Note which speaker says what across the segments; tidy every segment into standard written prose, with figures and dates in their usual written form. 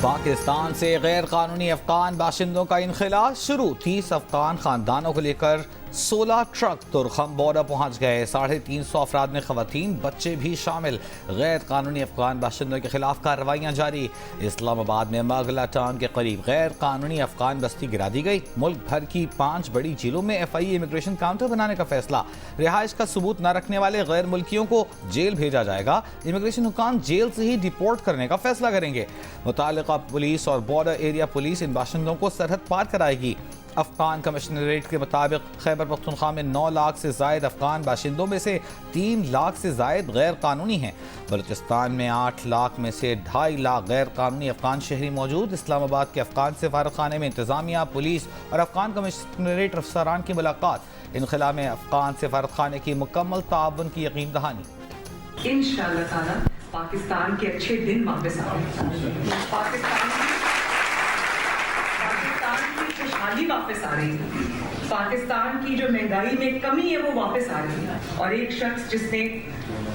Speaker 1: पाकिस्तान से गैर कानूनी अफगान बाशिंदों का इनखला शुरू। 30 अफगान खानदानों को लेकर 16 ट्रक तुरखम बॉर्डर पहुंच गए। 350 अफराद में खवातीन बच्चे भी शामिल। गैर कानूनी अफगान बाशिंदों के खिलाफ कार्रवाइयाँ जारी। इस्लामाबाद में मगला टाउन के करीब गैर कानूनी अफगान बस्ती गिरा दी गई। मुल्क भर की 5 बड़ी जेलों में FIE इमिग्रेशन काउंटर बनाने का फैसला। रिहाइश का सबूत न रखने वाले गैर मुल्कियों को जेल भेजा जाएगा। इमिग्रेशन हुकाम जेल से ही डिपोर्ट करने का फैसला करेंगे। मुतालिका पुलिस और बॉर्डर एरिया पुलिस इन बाशिंदों को सरहद पार कराएगी। अफगान कमिश्नरेट के मुताबिक खैबर पख्तूनख्वा में 9 लाख से जायद अफगान बाशिंदों में से 3 लाख से जायद गैर कानूनी हैं। बलूचिस्तान में 8 लाख में से 2.5 लाख गैर कानूनी अफगान शहरी मौजूद। इस्लामाबाद के अफगान सफारतखाने में इंतजामिया, पुलिस और अफगान कमिश्नरेट अफसरान की मुलाकात। इनखला में अफगान सफारतखाने की मुकम्मल ताउन की यकीन दहानी।
Speaker 2: इंशाअल्लाह ताला पाकिस्तान के अच्छे दिन वापस आ रहे। पाकिस्तान की खुशहाली वापस आ रही है। पाकिस्तान की जो महंगाई में कमी है वो वापस आ रही है। और एक शख्स जिसने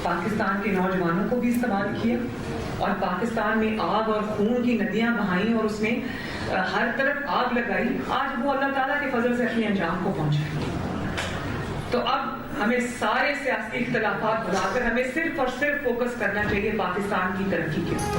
Speaker 2: पाकिस्तान के नौजवानों को भी इस्तेमाल किया और पाकिस्तान में आग और खून की नदियां बहाई और उसने हर तरफ आग लगाई, आज वो अल्लाह ताला के फजल से अपने अंजाम को पहुंचा। तो अब हमें सारे सियासी इख्तिलाफात भुलाकर हमें सिर्फ और सिर्फ फोकस करना चाहिए पाकिस्तान की तरक्की के ऊपर।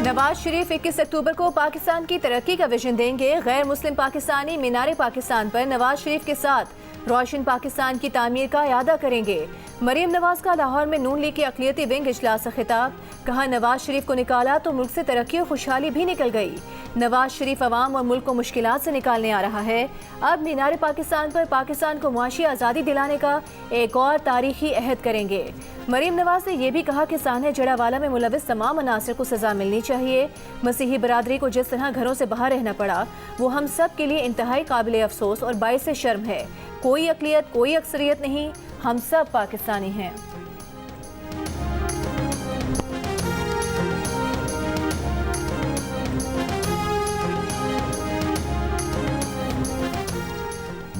Speaker 3: नवाज शरीफ 21 अक्टूबर को पाकिस्तान की तरक्की का विजन देंगे। गैर मुस्लिम पाकिस्तानी मीनार पाकिस्तान पर नवाज शरीफ के साथ रोशन पाकिस्तान की तामीर का इरादा करेंगे। मरीम नवाज का लाहौर में नून लीग के अक़लियती विंग इजलास से खिताब। कहा, नवाज शरीफ को निकाला तो मुल्क से तरक्की और खुशहाली भी निकल गई। नवाज शरीफ अवाम और मुल्क को मुश्किलात से निकालने आ रहा है। अब मीनार पाकिस्तान पर पाकिस्तान को मुआशी आज़ादी दिलाने का एक और तारीखी अहद करेंगे। मरीम नवाज ने यह भी कहा कि सान्हे जड़ावाला में मुलविस तमाम अनासर को सजा मिलनी चाहिए। मसीही बरादरी को जिस तरह घरों से बाहर रहना पड़ा वो हम सब के लिए इंतहाई काबिल अफसोस और बाइस शर्म है। कोई अक़लियत, कोई अक्सरियत नहीं, हम सब पाकिस्तानी हैं।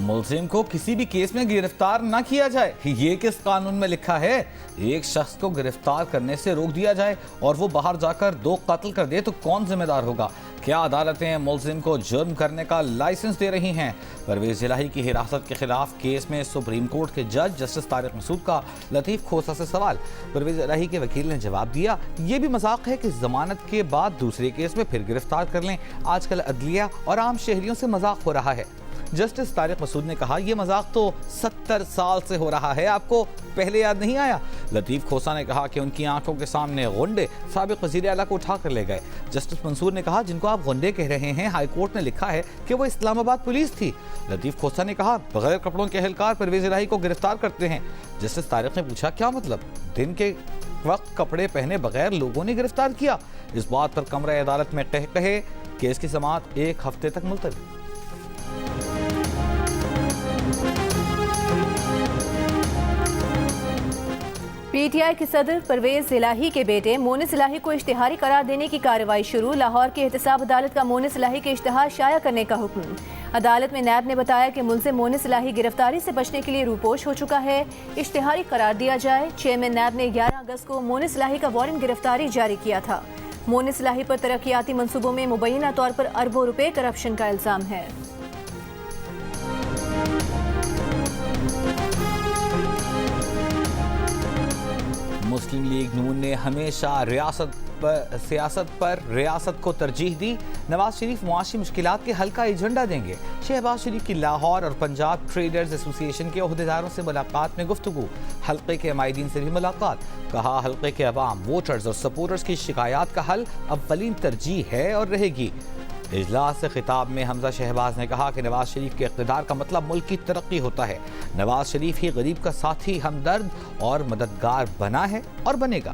Speaker 1: मुलजिम को किसी भी केस में गिरफ्तार न किया जाए, ये किस कानून में लिखा है? एक शख्स को गिरफ्तार करने से रोक दिया जाए और वो बाहर जाकर 2 कत्ल कर दे तो कौन जिम्मेदार होगा? क्या अदालतें मुलजिम को जुर्म करने का लाइसेंस दे रही हैं? परवेज इलाही की हिरासत के खिलाफ केस में सुप्रीम कोर्ट के जज जस्टिस तारिक मसूद का लतीफ़ खोसा से सवाल। परवेज इलाही के वकील ने जवाब दिया, ये भी मजाक है कि जमानत के बाद दूसरे केस में फिर गिरफ्तार कर लें। आजकल अदलिया और आम शहरियों से मजाक हो रहा है। जस्टिस तारिक मसूद ने कहा, यह मजाक तो 70 साल से हो रहा है, आपको पहले याद नहीं आया? लतीफ़ खोसा ने कहा कि उनकी आंखों के सामने गुंडे साबिक वज़ीर आला को उठा कर ले गए। जस्टिस मंसूर ने कहा, जिनको आप गुंडे कह रहे हैं, हाई कोर्ट ने लिखा है कि वो इस्लामाबाद पुलिस थी। लतीफ़ खोसा ने कहा, बगैर कपड़ों के एहलकार परवेज इलाही को गिरफ्तार करते हैं। जस्टिस तारिक ने पूछा, क्या मतलब? दिन के वक्त कपड़े पहने बगैर लोगों ने गिरफ्तार किया? इस बात पर कमरा अदालत में कहे केस की समाअत 1 हफ्ते तक मुलतवी।
Speaker 3: PTI के सदर परवेज इलाही के बेटे मोनिस इलाही को इश्तिहारी करार देने की कार्रवाई शुरू। लाहौर की एहतसाब अदालत का मोनिस इलाही के इश्तिहार शाया करने का हुक्म। अदालत में नैब ने बताया कि मुलजिम मोनिस इलाही गिरफ्तारी से बचने के लिए रूपोश हो चुका है, इश्तिहारी करार दिया जाए। चेयरमैन नैब ने 11 अगस्त को मोनिस इलाही का वारंट गिरफ्तारी जारी किया था। मोनिस इलाही पर तरक्याती मनसूबों में मुबैना तौर पर अरबों रुपए करप्शन का इल्जाम है।
Speaker 1: मुस्लिम लीग नून ने हमेशा सियासत पर रियासत को तरजीह दी। नवाज शरीफ मुआशी मुश्किलात के हल का एजेंडा देंगे। शहबाज शरीफ की लाहौर और पंजाब ट्रेडर्स एसोसिएशन के ओहदेदारों से मुलाकात में गुफ्तगू। हल्के के अमायदीन से भी मुलाकात। कहा, हल्के के अवाम, वोटर्स और सपोर्टर्स की शिकायत का हल अव्वलीन तरजीह है और रहेगी। इजलास से खिताब में हमजा शहबाज ने कहा कि नवाज शरीफ के इक़्तिदार का मतलब मुल्क की तरक्की होता है। नवाज शरीफ ही गरीब का साथी, हमदर्द और मददगार बना है और बनेगा।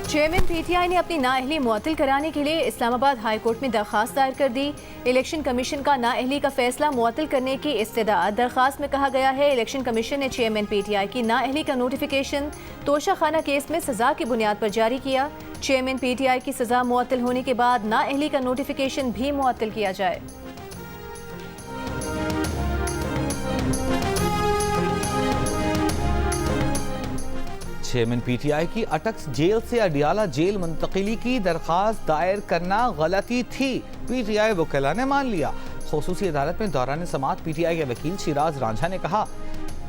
Speaker 3: चेयरमैन PTI ने अपनी नाअहली मुअत्तल कराने के लिए इस्लामाबाद हाई कोर्ट में दरख्वास्त दायर कर दी। इलेक्शन कमीशन का नाअहली का फैसला मुअत्तल करने की इस्तदाद। दरख्वास्त में कहा गया है, इलेक्शन कमीशन ने चेयरमैन PTI की नाअहली का नोटिफिकेशन तोशा खाना केस में सजा की बुनियाद पर जारी किया। चेयरमैन PTI की सजा मुअत्तल होने के बाद नाअहली का नोटिफिकेशन भी मुअत्तल किया जाए।
Speaker 1: चेयरमैन पीटीआई की अटक जेल से अडियाला जेल मुंतकिली की दरखास्त दायर करना गलती थी, पीटीआई वकीला ने मान लिया। खुसूसी अदालत में दौरान समाअत पीटीआई के वकील शिराज रांझा ने कहा,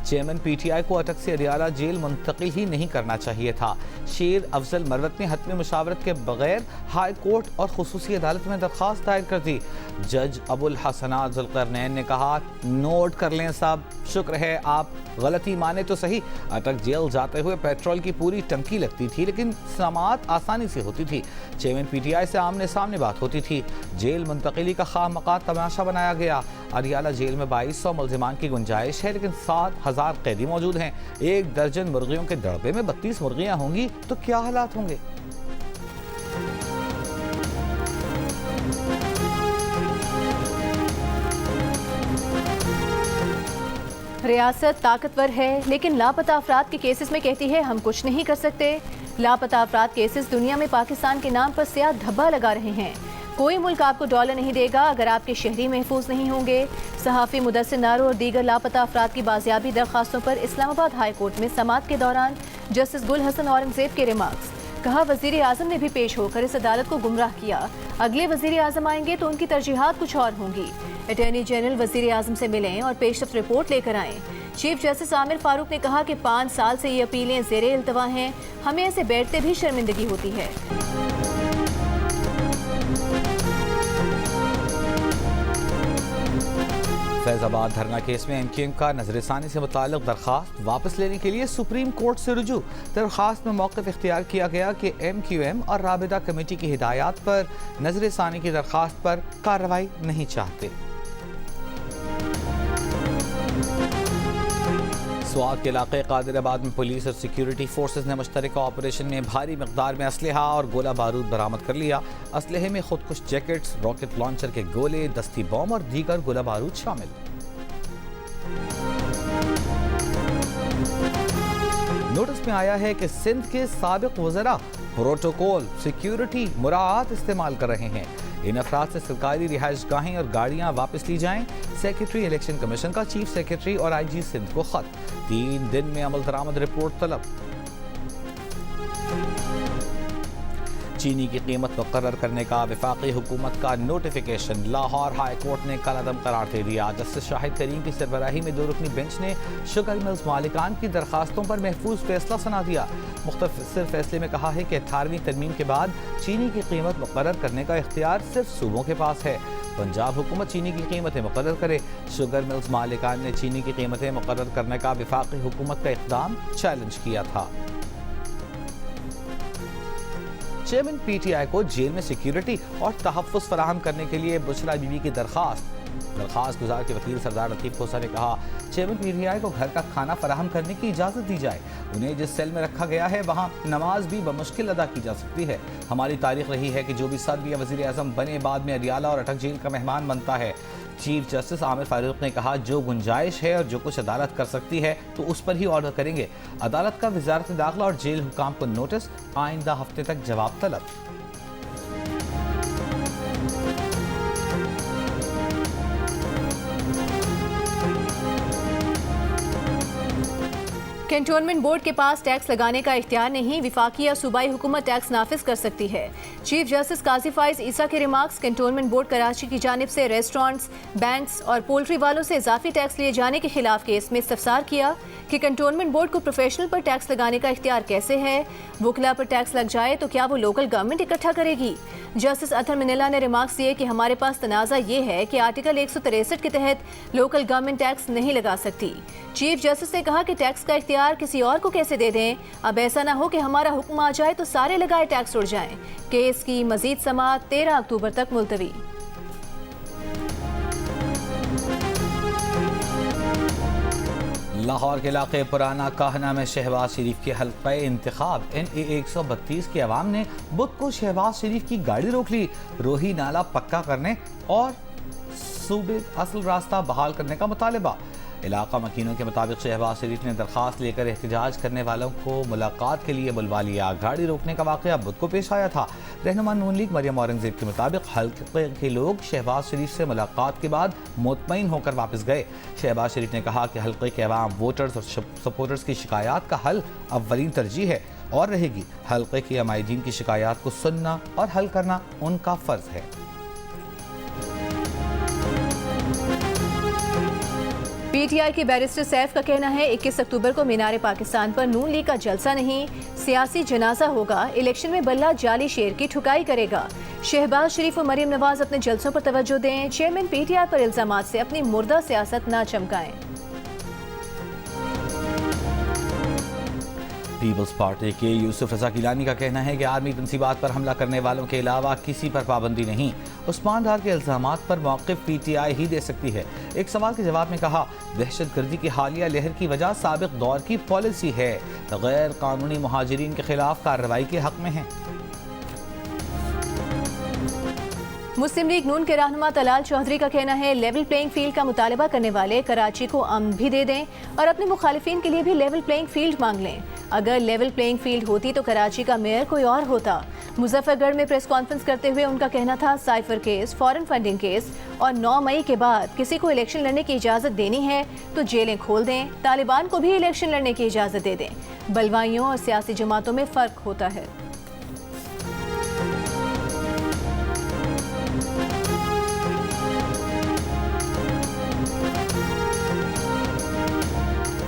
Speaker 1: चेयरमैन पीटीआई को अटक से अडियाला जेल मुंतकिल ही नहीं करना चाहिए था। शेर अफजल मरवत ने हतमी मुशावरत के बगैर हाई कोर्ट और खुसूसी अदालत में दरखास्त दायर कर दी। जज अबुल हसनात जुल्करनैन ने कहा, नोट कर लें साहब, शुक्र है आप गलती माने तो सही। अटक जेल जाते हुए पेट्रोल की पूरी टंकी लगती थी, लेकिन समाअत आसानी से होती थी। चेयरमैन पीटीआई से आमने सामने बात होती थी। जेल मुंतकिली का खामखा तमाशा बनाया गया। अडियाला जेल में 2200 मुल्जिमान की गुंजाइश है, लेकिन 7000 कैदी मौजूद हैं। 1 दर्जन मुर्गियों के दड़बे में 32 मुर्गियां होंगी तो क्या हालात होंगे।
Speaker 3: रियासत ताकतवर है, लेकिन लापता अफराद के केसेस में कहती है हम कुछ नहीं कर सकते। लापता अफराद केसेस दुनिया में पाकिस्तान के नाम पर स्याह धब्बा लगा रहे हैं। कोई मुल्क आपको डॉलर नहीं देगा अगर आपके शहरी महफूज नहीं होंगे। सहाफ़ी मुदस्सिर नारो और दीगर लापता अफराद की बाजियाबी दरखास्तों पर इस्लामाबाद हाई कोर्ट में समाअत के दौरान जस्टिस गुल हसन औरंगजेब के रिमार्क्स। कहा, वज़ीर आज़म ने भी पेश होकर इस अदालत को गुमराह किया। अगले वज़ीर आज़म आएंगे तो उनकी तरजीहात कुछ और होंगी। अटॉर्नी जनरल वज़ीर आज़म से मिलें और पेशरफ्त रिपोर्ट लेकर आएँ। चीफ जस्टिस आमिर फारूक ने कहा कि 5 साल से ये अपीलें ज़ेरे इल्तवा हैं, हमें ऐसे बैठते भी शर्मिंदगी होती है।
Speaker 1: फैजाबाद धरना केस में एमक्यूएम का नजरसानी से मुताल्लिक दरखास्त वापस लेने के लिए सुप्रीम कोर्ट से रुजू। दरखास्त में मौक़िफ़ इख्तियार किया गया कि एमक्यूएम और राबिता कमेटी की हिदायत पर नजरसानी की दरखास्त पर कार्रवाई नहीं चाहते। स्वात के इलाके कादिराबाद में पुलिस और सिक्योरिटी फोर्सेज ने मुश्तरका ऑपरेशन में भारी मकदार में असलहा और गोला बारूद बरामद कर लिया। असलहे में खुदकुश जैकेट्स, रॉकेट लॉन्चर के गोले, दस्ती बम और दीगर गोला बारूद शामिल। नोटिस में आया है कि सिंध के साबिक वज़रा प्रोटोकॉल सिक्योरिटी मुराआत इस्तेमाल कर रहे हैं। इन अफराद से सरकारी रिहाइश गाहें और गाड़ियां वापस ली जाएं। सेक्रेटरी इलेक्शन कमीशन का चीफ सेक्रेटरी और आईजी सिंध को खत। 3 दिन में अमल दरामद रिपोर्ट तलब। चीनी की कीमत मुकर्रर करने का वफाकी हुकूमत का नोटिफिकेशन। लाहौर हाई कोर्ट ने कलअदम करार दे दिया। जस्टिस शाहिद करीम की सरबराही में 2 रुकनी बेंच ने शुगर मिल्स मालिकान की दरखास्तों पर महफूज फैसला सुना दिया। मुख्तसर फैसले में कहा है कि 18वीं तरमीम के बाद चीनी की कीमत मुकर्रर करने का इख्तियार सिर्फ सूबों के पास है। पंजाब हुकूमत चीनी की कीमतें मुकर्रर करे। शुगर मिल्स मालिकान ने चीनी की कीमतें मुकर्रर करने का वफाकी हुकूमत का इक़दाम चैलेंज किया था। चेयरमैन पीटीआई को जेल में सिक्योरिटी और तहफ़्फ़ुज़ फराहम करने के लिए बुशरा बीबी की दरखास्त गुजार के वकील सरदार लतीफ़ खोसा ने कहा, चेयरमैन पीटीआई को घर का खाना फराहम करने की इजाज़त दी जाए। उन्हें जिस सेल में रखा गया है वहाँ नमाज भी बमुश्किल अदा की जा सकती है। हमारी तारीख रही है कि जो भी सदर या वज़ीर आज़म बने बाद में अडियाला और अटक जेल का मेहमान बनता है। चीफ जस्टिस आमिर फारूक ने कहा, जो गुंजाइश है और जो कुछ अदालत कर सकती है तो उस पर ही ऑर्डर करेंगे। अदालत का वज़ारत दाखिला और जेल हुकाम को नोटिस, आइंदा हफ्ते तक जवाब तलब।
Speaker 3: कैंटोनमेंट बोर्ड के पास टैक्स लगाने का इख्तियार नहीं, विफाकी या सूबाई हुकूमत टैक्स नाफिज कर सकती है। चीफ जस्टिस काजी फाइज ईसा के रिमार्क्स। कैंटोनमेंट बोर्ड कराची की जानिब से रेस्टोरेंट्स, बैंक्स और पोल्ट्री वालों से इजाफी टैक्स लिए जाने के खिलाफ केस में इस्तफसार किया कि कैंटोनमेंट बोर्ड को प्रोफेशनल पर टैक्स लगाने का इख्तियार कैसे है। वकला पर टैक्स लग जाए तो क्या वो लोकल गवर्नमेंट इकट्ठा करेगी। जस्टिस अतहर मिनिल्ला ने रिमार्क्स दिए कि हमारे पास तनाज़ा ये है कि आर्टिकल 163 के तहत लोकल गवर्नमेंट टैक्स नहीं लगा सकती। चीफ जस्टिस ने कहा कि टैक्स का इख्तियार किसी और को कैसे दे दें। अब ऐसा ना हो कि हमारा हुक्म आ जाए तो सारे लगाए टैक्स उड़ जाएं। केस की मजीद समाअत 13 अक्टूबर तक मुलतवी।
Speaker 1: लाहौर के इलाके पुराना काहना में शहबाज शरीफ के हल्क़े इंतखाब NA 132 की आवाम ने बुध को शहबाज शरीफ की गाड़ी रोक ली। रोही नाला पक्का करने और सूबे असल रास्ता बहाल करने का मुतालबा। इलाका मकीनों के मुताबिक शहबाज शरीफ ने दरख्वास्त लेकर एहतजाज करने वालों को मुलाकात के लिए बुलवा लिया। गाड़ी रोकने का वाक़या बुध को पेश आया था। रहनुमा नून लीग मरियम औरंगजेब के मुताबिक हल्के के लोग शहबाज शरीफ से मुलाकात के बाद मुतमईन होकर वापस गए। शहबाज शरीफ ने कहा कि हल्के के अवाम, वोटर्स और सपोर्टर्स की शिकायत का हल अव्वलीन तरजीह है और रहेगी। हल्के के अमायदीन की शिकायत को सुनना और हल करना उनका फ़र्ज है।
Speaker 3: पीटीआई के बैरिस्टर सैफ का कहना है 21 अक्टूबर को मीनार पाकिस्तान पर नून लीग का जलसा नहीं, सियासी जनाजा होगा। इलेक्शन में बल्ला जाली शेर की ठुकाई करेगा। शहबाज शरीफ और मरीम नवाज अपने जलसों पर तवज्जो दें। चेयरमैन पीटीआई पर इल्जामात से अपनी मुर्दा सियासत ना चमकाएं।
Speaker 1: पीपल्स पार्टी के यूसुफ रजा गिलानी का कहना है कि आर्मी तंसीबात पर हमला करने वालों के अलावा किसी पर पाबंदी नहीं। उस्मान डार के इल्जामात पर मौक़िफ़ पीटीआई ही दे सकती है। एक सवाल के जवाब में कहा, दहशतगर्दी की हालिया लहर की वजह साबिक़ दौर की पॉलिसी है, गैर कानूनी मुहाजिरीन के खिलाफ कार्रवाई के हक में है।
Speaker 3: मुस्लिम लीग नून के रहनुमा तलाल चौधरी का कहना है लेवल प्लेइंग फील्ड का मुतालबा करने वाले कराची को अमन भी दे दें और अपने मुखालिफिन के लिए भी लेवल प्लेइंग फील्ड मांग लें। अगर लेवल प्लेइंग फील्ड होती तो कराची का मेयर कोई और होता। मुजफ्फरगढ़ में प्रेस कॉन्फ्रेंस करते हुए उनका कहना था cipher case, foreign funding case और 9 मई के बाद किसी को इलेक्शन लड़ने की इजाज़त देनी है तो जेलें खोल दें, तालिबान को भी इलेक्शन लड़ने की इजाज़त दे दें। बलवाइयों और सियासी जमातों में फ़र्क होता है।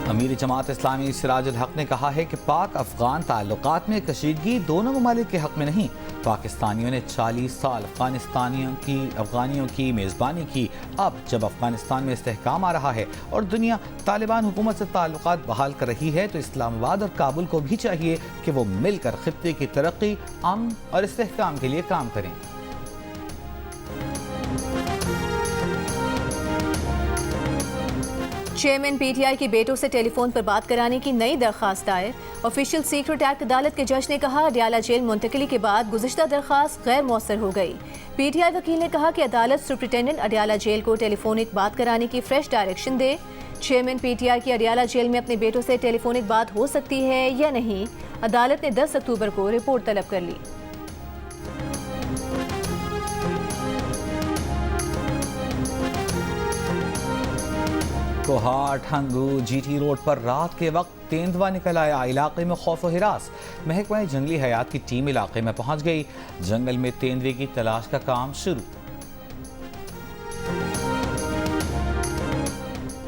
Speaker 1: अमीर जमात इस्लामी सिराजुल हक ने कहा है कि पाक अफगान ताल्लुकात में कशीदगी दोनों ममालिक के हक में नहीं। पाकिस्तानियों ने 40 साल अफगानियों की मेज़बानी की। अब जब अफगानिस्तान में इस्तेहकाम आ रहा है और दुनिया तालिबान हुकूमत से ताल्लुकात बहाल कर रही है तो इस्लामाबाद और काबुल को भी चाहिए कि वो मिलकर खित्ते की तरक्की, अमन और इस्तेहकाम के लिए काम करें।
Speaker 3: चेयरमैन पीटीआई के बेटों से टेलीफोन पर बात कराने की नई दरखास्त दायर। ऑफिशियल सीक्रेट एक्ट अदालत के जज ने कहा अडयाला जेल मुंतकिली के बाद गुज़िश्ता दरखास्त गैर मौसर हो गई। पीटीआई वकील ने कहा कि अदालत सुप्रिटेंडेंट अडयाला जेल को टेलीफोनिक बात कराने की फ्रेश डायरेक्शन दे। चेयरमैन पीटीआई की अडयाला जेल में अपने बेटों से टेलीफोनिक बात हो सकती है या नहीं, अदालत ने 10 अक्टूबर को रिपोर्ट तलब कर ली।
Speaker 1: कोहाट हंगू जीटी रोड पर रात के वक्त तेंदुआ निकल आया। इलाके में खौफ व हिरास। महकमा जंगली हयात की टीम इलाके में पहुंच गई। जंगल में तेंदुए की तलाश का काम शुरू।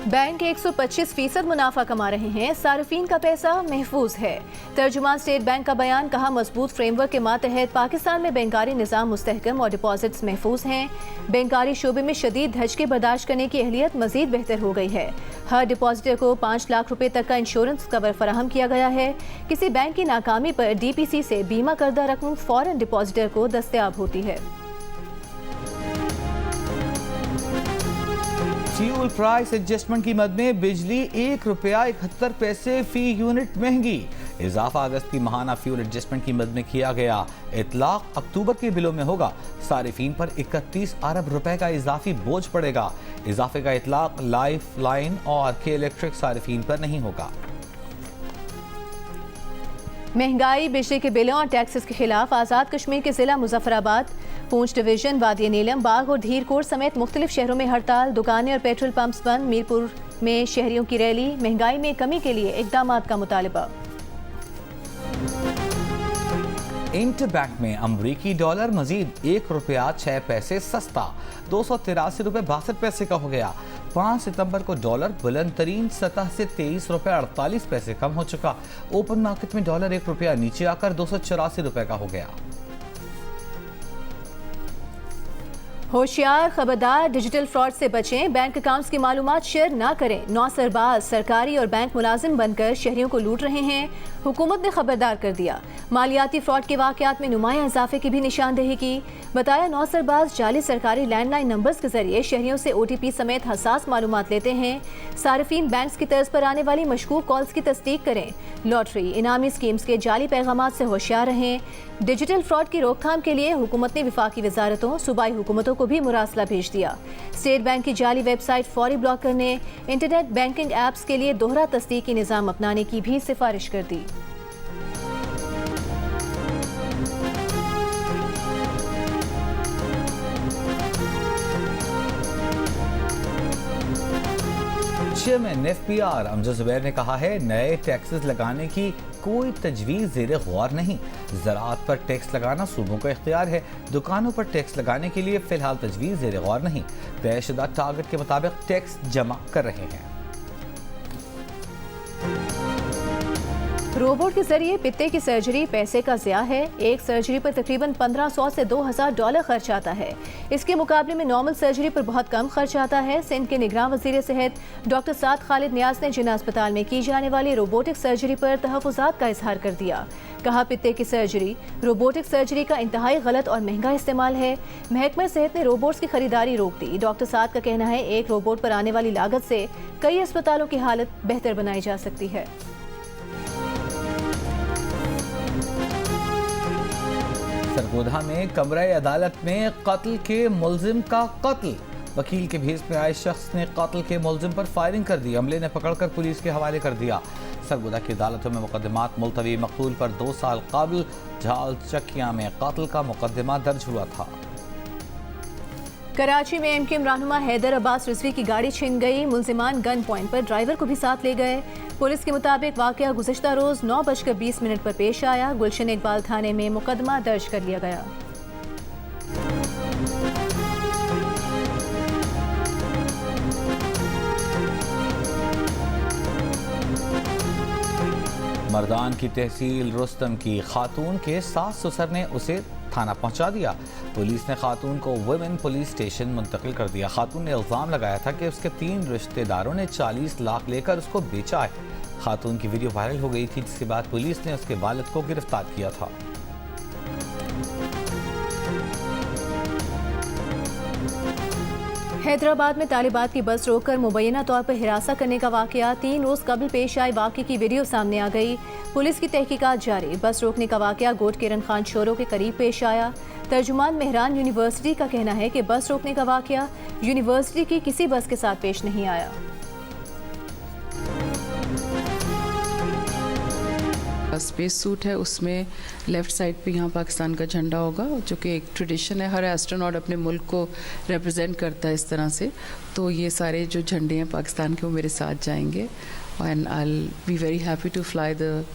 Speaker 3: बैंक 125% मुनाफा कमा रहे हैं, सार्फिन का पैसा महफूज है। तर्जुमान स्टेट बैंक का बयान, कहा मजबूत फ्रेमवर्क के मातहत पाकिस्तान में बैंकारी निज़ाम मुस्तहकम और डिपॉजिट्स महफूज हैं। बैंकारी शोबे में शदीद धचके बर्दाश्त करने की अहलियत मजीद बेहतर हो गई है। हर डिपॉजिटर को 5 लाख रुपए तक का इंश्योरेंस कवर फराहम किया गया है। किसी बैंक की नाकामी पर DPC से बीमा करदा रकम फौरन डिपॉजिटर को दस्तयाब होती है।
Speaker 1: फ्यूल प्राइस एडजस्टमेंट की मद में बिजली ₹1.71 फी यूनिट महंगी। इजाफा अगस्त की माहाना फ्यूल एडजस्टमेंट की मद में किया गया। इतलाक अक्टूबर के बिलों में होगा। सारिफीन पर 31 अरब रुपए का इजाफी बोझ पड़ेगा। इजाफे का इतलाक लाइफ लाइन और के इलेक्ट्रिक सारिफीन पर नहीं होगा।
Speaker 3: महंगाई, बिजली के बिलों और टैक्सेस के खिलाफ आज़ाद कश्मीर के जिला मुजफ्फराबाद, पूंछ डिवीजन, वादी नीलम, बाग और धीरकोट समेत मुख्तलिफ शहरों में हड़ताल, दुकानें और पेट्रोल पंप्स बंद। मीरपुर में शहरियों की रैली। महंगाई में कमी के लिए इक़दामात का मुतालबा।
Speaker 1: इंटरबैंक में अमरीकी डॉलर मजीद ₹1.06 सस्ता, ₹283.62 का हो गया। 5 सितंबर को डॉलर बुलंद तरीन सतह से ₹23.48 कम हो चुका। ओपन मार्केट में डॉलर ₹1 नीचे आकर ₹284 का हो गया।
Speaker 3: होशियार, खबरदार, डिजिटल फ्रॉड से बचें, बैंक अकाउंट्स की मालूमात शेयर ना करें। नौसरबाज सरकारी और बैंक मुलाजिम बनकर शहरियों को लूट रहे हैं। हुकूमत ने खबरदार कर दिया। मालियाती फ्रॉड के वाकयात में नुमाया इजाफे की भी निशानदेही की। बताया नौसरबाज जाली सरकारी लैंडलाइन नंबर्स के जरिए शहरियों से OTP समेत हसास मालूमात लेते हैं। सारिफीन बैंक्स की तर्ज पर आने वाली मशकूक कॉल्स की तस्दीक करें। लॉटरी, इनामी स्कीम्स के जाली पैगामात से होशियार रहें। डिजिटल फ्रॉड की रोकथाम के लिए हुकूमत ने विफाकी वजारतों, सूबाई हुकूमतों को भी मुरासला भेज दिया। स्टेट बैंक की जाली वेबसाइट फौरी ब्लॉक करने, इंटरनेट बैंकिंग ऐप्स के लिए दोहरा तस्दीकी निज़ाम अपनाने की भी सिफारिश कर दी।
Speaker 1: चेयरमैन एफपीआर अमजद जुबैर ने कहा है, नए टैक्सेस लगाने की कोई तजवीज़ ज़ेरे गौर नहीं। ज़राअत पर टैक्स लगाना सूबों का इख्तियार है। दुकानों पर टैक्स लगाने के लिए फ़िलहाल तजवीज़ ज़ेरे गौर नहीं। तयशुदा टारगेट के मुताबिक टैक्स जमा कर रहे हैं।
Speaker 3: रोबोट के जरिए पित्ते की सर्जरी पैसे का ज़िया है। एक सर्जरी पर तकरीबन 1500 से 2000 डॉलर खर्च आता है। इसके मुकाबले में नॉर्मल सर्जरी पर बहुत कम खर्च आता है। सिंध के निगरान वज़ीर सेहत डॉक्टर साद खालिद नियाज ने जिन्ना अस्पताल में की जाने वाली रोबोटिक सर्जरी पर तहफ़्फ़ुज़ात का इजहार कर दिया। कहा, पित्ते की सर्जरी रोबोटिक सर्जरी का इंतहाई गलत और महंगा इस्तेमाल है। महकमा सेहत ने रोबोट्स की खरीदारी रोक दी। डॉक्टर साद का कहना है, एक रोबोट पर आने वाली लागत से कई अस्पतालों की हालत बेहतर बनाई जा सकती है।
Speaker 1: सरगोधा में कमरे अदालत में कत्ल के मुलजिम का कत्ल। वकील के भेस में आए शख्स ने कत्ल के मुलजिम पर फायरिंग कर दी। अमले ने पकड़कर पुलिस के हवाले कर दिया। सरगोधा की अदालतों में मुकदमात मुलतवी। मकतूल पर 2 साल कबल झाल चकिया में कत्ल का मुकदमा दर्ज हुआ था।
Speaker 3: कराची में एमक्यूएम रहनुमा हैदर अब्बास रिजवी की गाड़ी छिन गई। मुलजिमान गन पॉइंट पर ड्राइवर को भी साथ ले गए। पुलिस के मुताबिक वाकया गुज़िश्ता रोज 9:20 पर पेश आया। गुलशन इकबाल थाने में मुकदमा दर्ज कर लिया गया।
Speaker 1: मर्दान की तहसील रुस्तम की खातून के सास ससुर ने उसे थाना पहुंचा दिया। पुलिस ने खातून को वुमेन पुलिस स्टेशन मुंतकिल कर दिया। खातून ने इल्ज़ाम लगाया था कि उसके 3 रिश्तेदारों ने 40 लाख लेकर उसको बेचा है। खातून की वीडियो वायरल हो गई थी, जिसके बाद पुलिस ने उसके वालिद को गिरफ्तार किया था।
Speaker 3: हैदराबाद में तालिबात की बस रोककर मुबैना तौर पर हिरासा करने का वाकया 3 रोज कबल पेश आए वाक़े की वीडियो सामने आ गई। पुलिस की तहकीकात जारी। बस रोकने का वाकया गोट किरण खान शोरों के करीब पेश आया। तर्जुमान मेहरान यूनिवर्सिटी का कहना है कि बस रोकने का वाकया यूनिवर्सिटी की किसी बस के साथ पेश नहीं आया।
Speaker 4: स्पेस सूट है, उसमें लेफ़्ट साइड पे यहाँ पाकिस्तान का झंडा होगा, जो कि एक ट्रेडिशन है। हर एस्ट्रोनॉट अपने मुल्क को रिप्रेजेंट करता है इस तरह से। तो ये सारे जो झंडे हैं पाकिस्तान के, वो मेरे साथ जाएंगे। And I will be very happy to fly the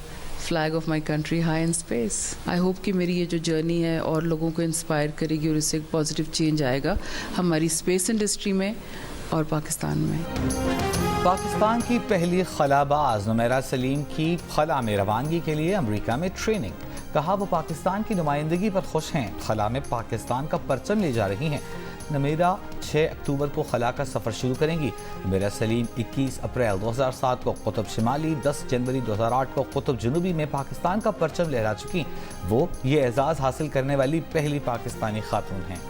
Speaker 4: flag of my country high in space. I hope कि मेरी ये जो जर्नी है और लोगों को इंस्पायर करेगी और इससे एक पॉजिटिव चेंज आएगा हमारी स्पेस इंडस्ट्री में और पाकिस्तान में।
Speaker 1: पाकिस्तान की पहली खलाबाज नुमैरा सलीम की खला में रवानगी के लिए अमेरिका में ट्रेनिंग। कहा, वो पाकिस्तान की नुमाइंदगी पर खुश हैं। खला में पाकिस्तान का परचम ले जा रही हैं। नुमैरा 6 अक्टूबर को खला का सफ़र शुरू करेंगी। नुमैरा सलीम 21 अप्रैल 2007 को कुतुब शिमाली, 10 जनवरी 2008 को कुतुब जनूबी में पाकिस्तान का परचम लहरा चुकी। वो ये एजाज़ हासिल करने वाली पहली पाकिस्तानी खातून हैं।